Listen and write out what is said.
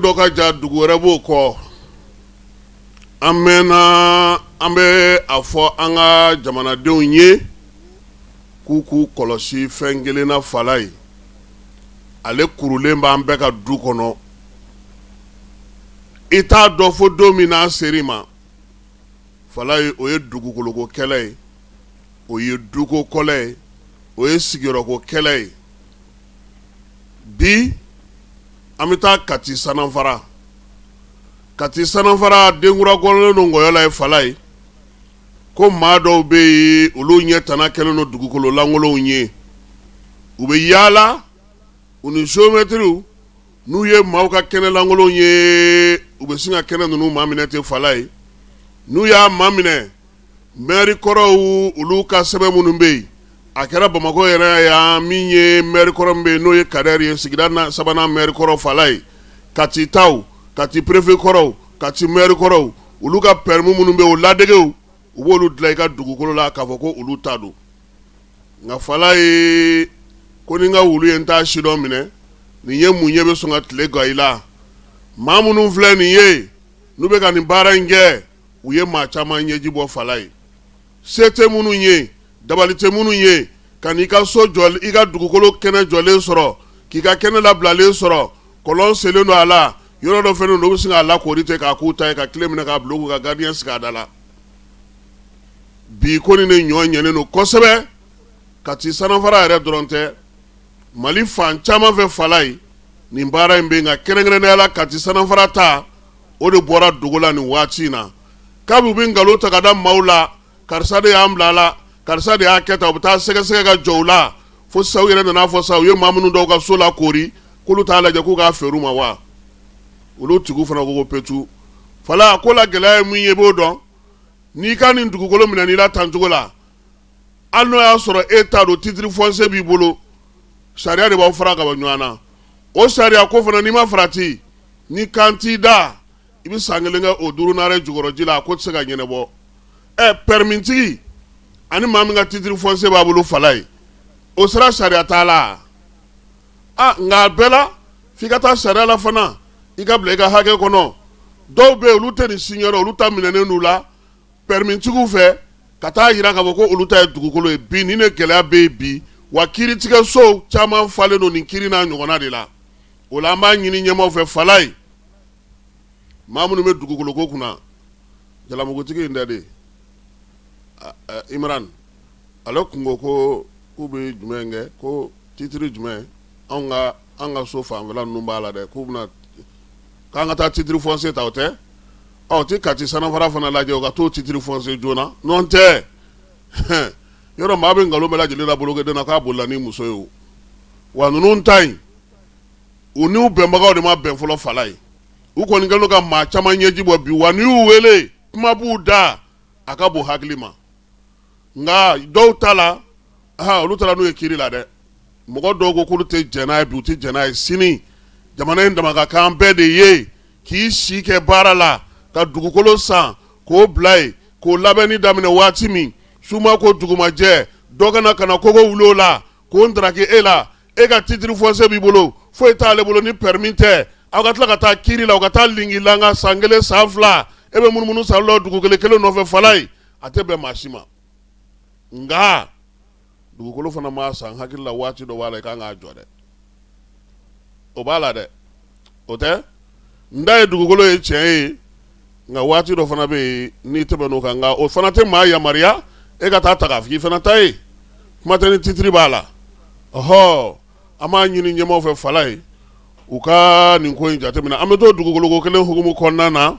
Doka ja dugu wɛrɛ b'o kɔ an mɛnna an bɛ a fɔ an ka jamanadenw ye k'u kɔlɔsi fɛn kelen na fala ye ale kurulen b'an bɛɛ ka du kɔnɔ i t'a dɔn fo don min n'a ser'i ma fala ye o ye dugukoloko kɛlɛ ye o ye duko kɔlɛ ye o ye sigiyɔrɔko kɛlɛ ye bi an bɛ taa Kati Sanafara denkura gɔlɔlen don ngɔyɔ la ye fala ye ko maa dɔw bɛ yen olu ɲɛtana kɛlen don dugukolo lankolonw ye u bɛ yaala u ni géomètres n'u ye maaw ka kɛnɛ lankolonw ye u bɛ sin ka kɛnɛ ninnu maa minɛ ten fala ye n'u y'a maa minɛ maire kɔrɔw olu ka sɛbɛn minnu bɛ yen a kɛra Bamakɔ yɛrɛ yan min ye maire kɔrɔ min bɛ yen n'o ye Kadɛri ye sigida sabanan maire kɔrɔ fala ye Kati taw Kati préfet kɔrɔw Kati maire kɔrɔw olu ka permis minnu bɛ yen o ladegew u b'olu dilan i ka dugukolo la k'a fɔ ko olu ta don nka fala ye ko ni n ka wulu ye n t'a sidɔn minɛ nin ye mun ye bɛ sɔn ka tile gan i la maa minnu filɛ nin ye n'u bɛ ka nin baara in kɛ u ye maa caman ɲɛji bɔ fala ye se tɛ minnu ye dabali tɛ minnu ye ka n'i ka so jɔ i ka dugukolo kɛnɛ jɔlen sɔrɔ k'i ka kɛnɛ labilalen sɔrɔ kɔlɔn selen don a la yɔrɔ dɔ fɛnɛ don u bɛ sin k'a lakori ten k'a k'u ta ye ka tile minɛ k'a bila k'u ka gardien sigi a da la bi ko nin de ɲɔ ɲɛnen don kosɛbɛ Kati Sanafara yɛrɛ dɔrɔn tɛ Mali fan caman fɛ fala ye nin baara in bɛ yen nka kɛrɛnkɛrɛnnenya la Kati Sanafara ta o de bɔra dogo la nin waati in na kabi u bɛ nkalon ta ka da maaw la karisa de y'an bila a la karisa de y'a kɛ tan u bɛ taa sɛgɛsɛgɛ ka jɔ u la fo sisan u yɛrɛ nana fɔ sisan u ye maa minnu dɔw ka so lakori k'olu t'a lajɛ k'u k'a feere u ma wa olu tigiw fana ko petu fala ko la gɛlɛya ye mun ye i b'o dɔn n'i ka nin dugukolo minɛ n'i la tancogo la hali n'o y'a sɔrɔ e t'a don titre foncier b'i bolo sariya de b'aw fara ka bɔ ɲɔgɔn na o sariya ko fana n'i ma farati ni kan t'i da i bɛ san kelen kɛ o duuru naare jukɔrɔji la a ko tɛ se ka ɲɛnabɔ permis ani maa min ka titre foncier b'a bolo fala ye o sera sariya t'a la nka a bɛɛ la f'i ka taa sariya la fana i ka bila i ka hakɛ kɔnɔ dɔw bɛ yen olu tɛ nin signer olu ta minɛnen d'u la permis fɛ ka taa yira k'a fɔ ko olu ta ye dugukolo ye bi nin de gɛlɛya bɛ yen bi wa kiiritigɛ sow caman falen don nin kiiri n'a ɲɔgɔnna de la o la an b'a ɲini ɲɛmaaw fɛ fala ye maa minnu bɛ dugukoloko kunna jalamugutigi in dɛ de Imran ale kun ko k'u bɛ jumɛn kɛ ko titre jumɛn an ka so fanfɛla ninnu b'a la dɛ k'an ka taa titre foncier ta o tɛ ɔ ti Kati Sanafara fana lajɛ o ka t'o titre foncier joona n'o tɛ yɔrɔ maa bɛ nkalon bɛɛ lajɛlen la bolokɔden na k'a bolila ni muso ye o wa ninnu ta in u n'u bɛnbagaw de ma bɛn fɔlɔ fala ye u kɔni kɛlen don ka maa caman ɲɛji bɔ bi wa n'i y'u wele kuma b'u da a ka bon hakili ma nka dɔw ta la olu taara n'u ye kiiri la dɛ mɔgɔ dɔw ko k'olu tɛ jɛn n'a ye bi u tɛ jɛn n'a ye sini jamana in dama ka kan bɛɛ de ye k'i si kɛ baara la ka dugukolo san k'o bila yen k'o labɛnni daminɛ waati min suma ko dugumajɛ dɔ kana kogo wuli o la k'o ndaraki e la e ka titre foncier b'i bolo foyi t'ale bolo ni permis tɛ aw ka tila ka taa kiiri la u ka taa lingi langa san kelen san fila e bɛ munumunu sa la dugukolo kelen nɔfɛ fala ye a tɛ bɛn maa si ma nka dugukolo fana ma san hakili la waati dɔ b'a la i kan k'a jɔ dɛ o b'a la dɛ o tɛ n da ye dugukolo ye tiɲɛ ye nka waati dɔ fana bɛ yen n'i tɛmɛ n'o kan nka o fana tɛ maa yamaruya e ka taa ta k'a fɔ i fana ta ye kuma tɛ ni titre b'a la an b'a ɲini ɲɛmaaw fɛ fala ye u ka nin ko in jateminɛ an bɛ to dugukoloko kelen hukumu kɔnɔna na